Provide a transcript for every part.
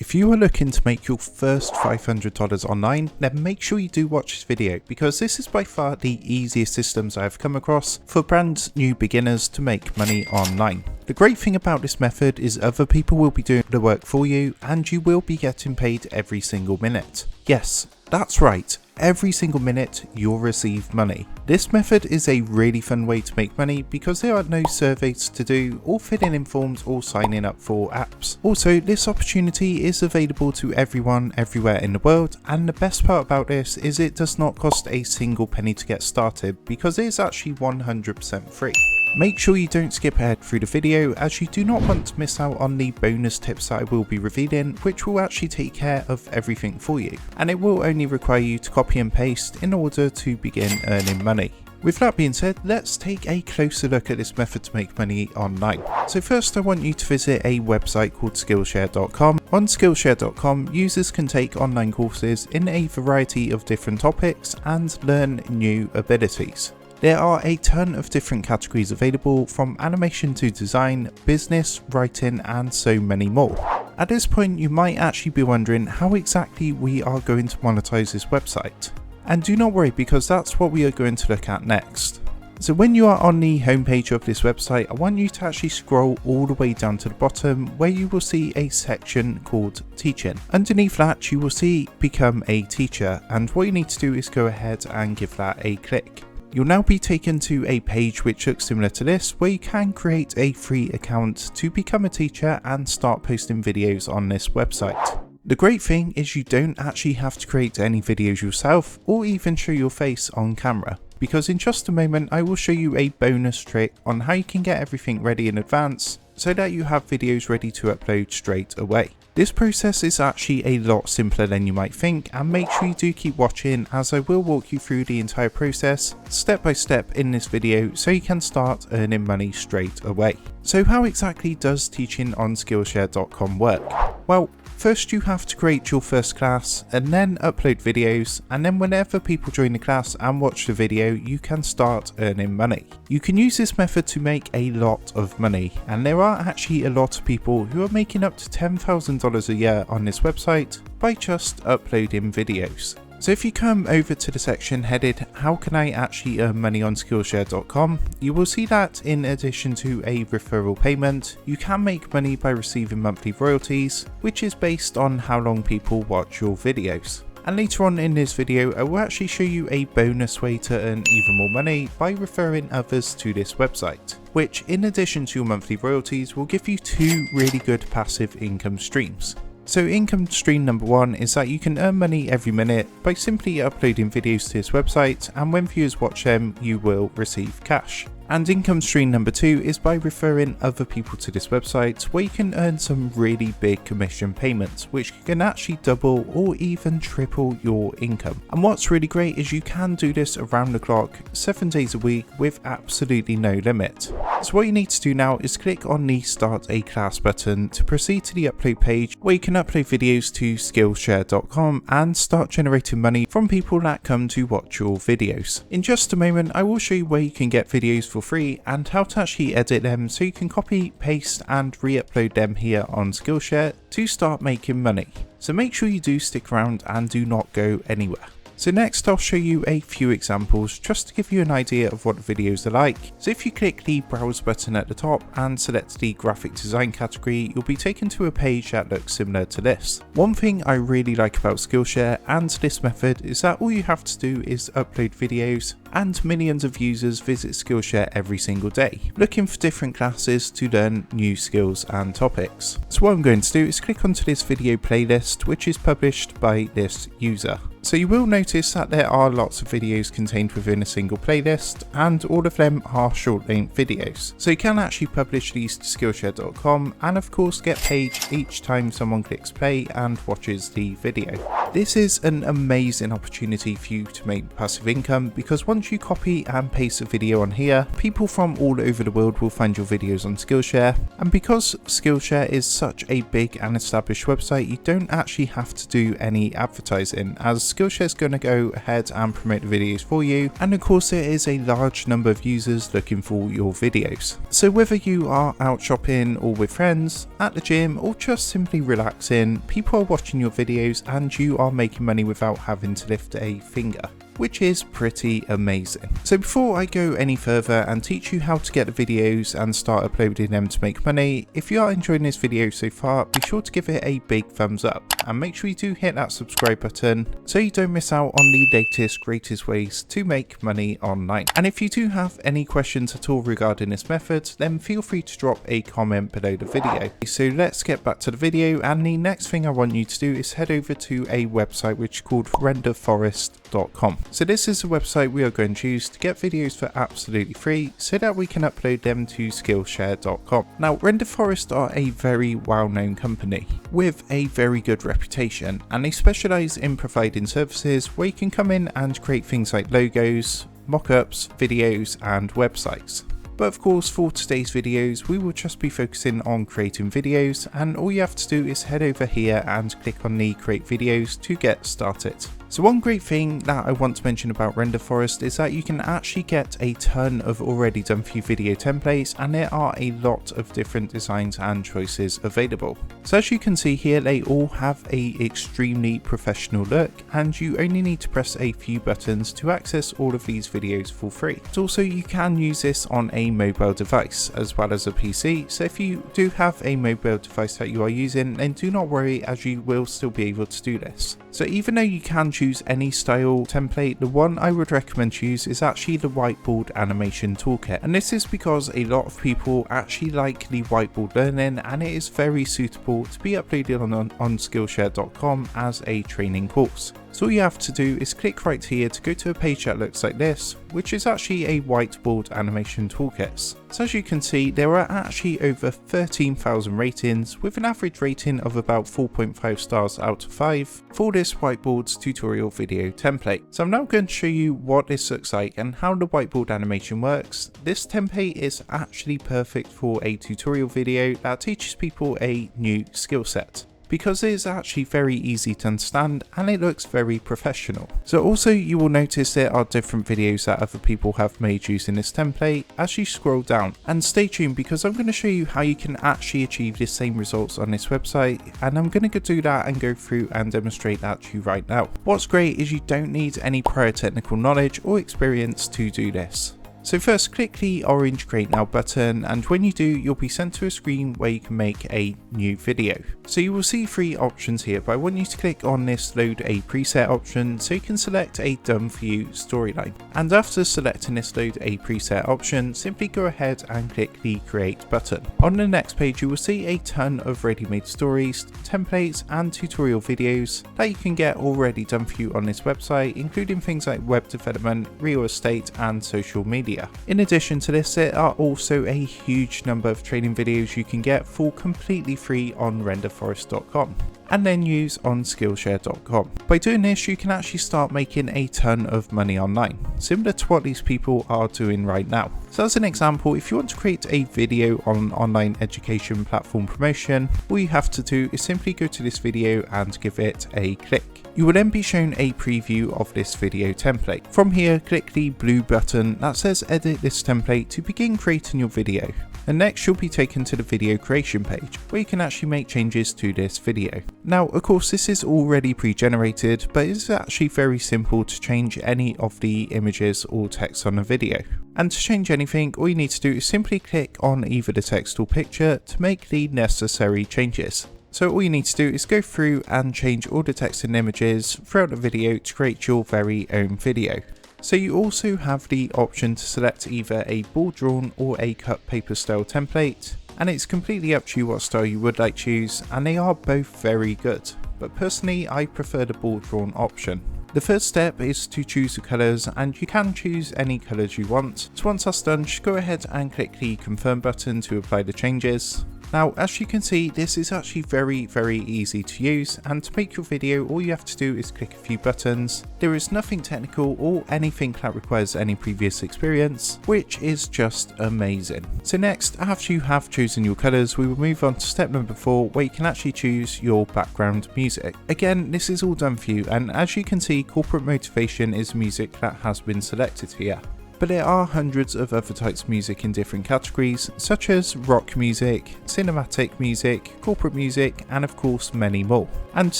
If you are looking to make your first $500 online, then make sure you do watch this video, because this is by far the easiest systems I have come across for brand new beginners to make money online. The great thing about this method is other people will be doing the work for you and you will be getting paid every single minute. Yes, that's right. Every single minute you'll receive money. This method is a really fun way to make money because there are no surveys to do or filling in forms or signing up for apps. Also, this opportunity is available to everyone everywhere in the world, and the best part about this is it does not cost a single penny to get started because it is actually 100% free. Make sure you don't skip ahead through the video, as you do not want to miss out on the bonus tips that I will be revealing, which will actually take care of everything for you, and it will only require you to copy and paste in order to begin earning money. With that being said, let's take a closer look at this method to make money online. So first, I want you to visit a website called Skillshare.com. On Skillshare.com, users can take online courses in a variety of different topics and learn new abilities. There are a ton of different categories available, from animation to design, business, writing, and so many more. At this point, you might actually be wondering how exactly we are going to monetize this website. And do not worry, because that's what we are going to look at next. So when you are on the homepage of this website, I want you to actually scroll all the way down to the bottom, where you will see a section called Teaching. Underneath that, you will see Become a Teacher, and what you need to do is go ahead and give that a click. You'll now be taken to a page which looks similar to this, where you can create a free account to become a teacher and start posting videos on this website. The great thing is you don't actually have to create any videos yourself or even show your face on camera, because in just a moment I will show you a bonus trick on how you can get everything ready in advance so that you have videos ready to upload straight away. This process is actually a lot simpler than you might think, and make sure you do keep watching, as I will walk you through the entire process step by step in this video so you can start earning money straight away. So how exactly does teaching on Skillshare.com work? Well, first you have to create your first class and then upload videos, and then whenever people join the class and watch the video, you can start earning money. You can use this method to make a lot of money, and there are actually a lot of people who are making up to $10,000 a year on this website by just uploading videos. So if you come over to the section headed "How can I actually earn money on Skillshare.com", you will see that in addition to a referral payment, you can make money by receiving monthly royalties, which is based on how long people watch your videos. And later on in this video, I will actually show you a bonus way to earn even more money by referring others to this website, which in addition to your monthly royalties will give you two really good passive income streams. So income stream number one is that you can earn money every minute by simply uploading videos to this website, and when viewers watch them, you will receive cash. And income stream number two is by referring other people to this website, where you can earn some really big commission payments, which can actually double or even triple your income. And what's really great is you can do this around the clock, 7 days a week, with absolutely no limit. So what you need to do now is click on the Start a Class button to proceed to the upload page, where you can upload videos to Skillshare.com and start generating money from people that come to watch your videos. In just a moment, I will show you where you can get videos for free and how to actually edit them so you can copy, paste and re-upload them here on Skillshare to start making money. So make sure you do stick around and do not go anywhere. So next I'll show you a few examples just to give you an idea of what the videos are like. So if you click the browse button at the top and select the graphic design category, you'll be taken to a page that looks similar to this. One thing I really like about Skillshare and this method is that all you have to do is upload videos, and millions of users visit Skillshare every single day, looking for different classes to learn new skills and topics. So what I'm going to do is click onto this video playlist, which is published by this user. So you will notice that there are lots of videos contained within a single playlist, and all of them are short-length videos. So you can actually publish these to Skillshare.com and of course get paid each time someone clicks play and watches the video. This is an amazing opportunity for you to make passive income, because once you copy and paste a video on here, people from all over the world will find your videos on Skillshare, and because Skillshare is such a big and established website, you don't actually have to do any advertising, as Skillshare is going to go ahead and promote the videos for you, and of course there is a large number of users looking for your videos. So whether you are out shopping or with friends, at the gym, or just simply relaxing, people are watching your videos and you are making money without having to lift a finger, which is pretty amazing. So before I go any further and teach you how to get the videos and start uploading them to make money, if you are enjoying this video so far, be sure to give it a big thumbs up and make sure you do hit that subscribe button so you don't miss out on the latest, greatest ways to make money online. And if you do have any questions at all regarding this method, then feel free to drop a comment below the video. So let's get back to the video, and the next thing I want you to do is head over to a website which is called renderforest.com. So this is the website we are going to use to get videos for absolutely free so that we can upload them to Skillshare.com. Now, RenderForest are a very well-known company with a very good reputation, and they specialise in providing services where you can come in and create things like logos, mock-ups, videos and websites. But of course, for today's videos, we will just be focusing on creating videos, and all you have to do is head over here and click on the create videos to get started. So one great thing that I want to mention about RenderForest is that you can actually get a ton of already done for you video templates, and there are a lot of different designs and choices available. So as you can see here, they all have a extremely professional look, and you only need to press a few buttons to access all of these videos for free. But also you can use this on a mobile device as well as a PC, so if you do have a mobile device that you are using, then do not worry, as you will still be able to do this. So even though you can choose any style template, the one I would recommend to use is actually the whiteboard animation toolkit, and this is because a lot of people actually like the whiteboard learning, and it is very suitable to be uploaded on Skillshare.com as a training course. So all you have to do is click right here to go to a page that looks like this, which is actually a whiteboard animation toolkit. So as you can see, there are actually over 13,000 ratings with an average rating of about 4.5 stars out of 5 for this whiteboards tutorial video template. So I'm now going to show you what this looks like and how the whiteboard animation works. This template is actually perfect for a tutorial video that teaches people a new skill set, because it is actually very easy to understand and it looks very professional. So also you will notice there are different videos that other people have made using this template as you scroll down, and stay tuned because I'm going to show you how you can actually achieve the same results on this website, and I'm going to do that and go through and demonstrate that to you right now. What's great is you don't need any prior technical knowledge or experience to do this. So first, click the orange create now button, and when you do, you'll be sent to a screen where you can make a new video. So you will see three options here, but I want you to click on this load a preset option so you can select a done for you storyline. And after selecting this load a preset option, simply go ahead and click the create button. On the next page, you will see a ton of ready-made stories, templates and tutorial videos that you can get already done for you on this website, including things like web development, real estate and social media. In addition to this, there are also a huge number of training videos you can get for completely free on renderforest.com and then use on Skillshare.com. By doing this, you can actually start making a ton of money online, similar to what these people are doing right now. So as an example, if you want to create a video on online education platform promotion, all you have to do is simply go to this video and give it a click. You will then be shown a preview of this video template. From here, click the blue button that says edit this template to begin creating your video. And next you'll be taken to the video creation page where you can actually make changes to this video. Now of course this is already pre-generated, but it's actually very simple to change any of the images or text on the video. And to change anything, all you need to do is simply click on either the text or picture to make the necessary changes. So all you need to do is go through and change all the text and images throughout the video to create your very own video. So you also have the option to select either a board drawn or a cut paper style template, and it's completely up to you what style you would like to use, and they are both very good, but personally I prefer the board drawn option. The first step is to choose the colours, and you can choose any colours you want. So once that's done, just go ahead and click the confirm button to apply the changes. Now, as you can see, this is actually very easy to use, and to make your video all you have to do is click a few buttons. There is nothing technical or anything that requires any previous experience, which is just amazing. So next, after you have chosen your colours, we will move on to step number 4, where you can actually choose your background music. Again, this is all done for you, and as you can see, Corporate Motivation is music that has been selected here. But there are hundreds of other types of music in different categories, such as rock music, cinematic music, corporate music, and of course many more. And to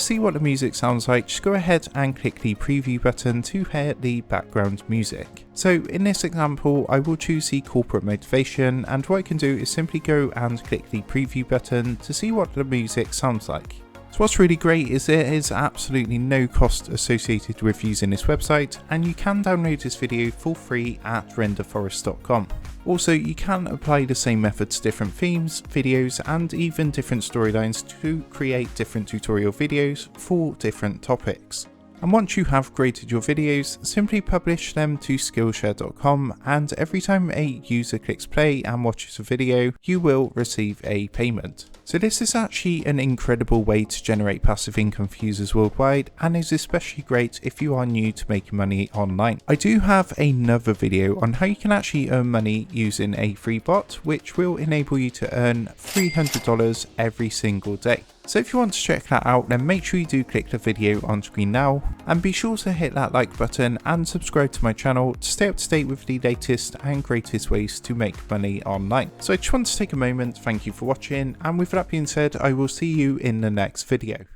see what the music sounds like, just go ahead and click the preview button to hear the background music. So in this example, I will choose the Corporate Motivation, and what I can do is simply go and click the preview button to see what the music sounds like. So what's really great is there is absolutely no cost associated with using this website, and you can download this video for free at renderforest.com. Also, you can apply the same method to different themes, videos, and even different storylines to create different tutorial videos for different topics. And once you have created your videos, simply publish them to Skillshare.com, and every time a user clicks play and watches a video, you will receive a payment. So this is actually an incredible way to generate passive income for users worldwide, and is especially great if you are new to making money online. I do have another video on how you can actually earn money using a free bot, which will enable you to earn $300 every single day. So if you want to check that out, then make sure you do click the video on screen now, and be sure to hit that like button and subscribe to my channel to stay up to date with the latest and greatest ways to make money online. So I just want to take a moment, thank you for watching, and with that being said, I will see you in the next video.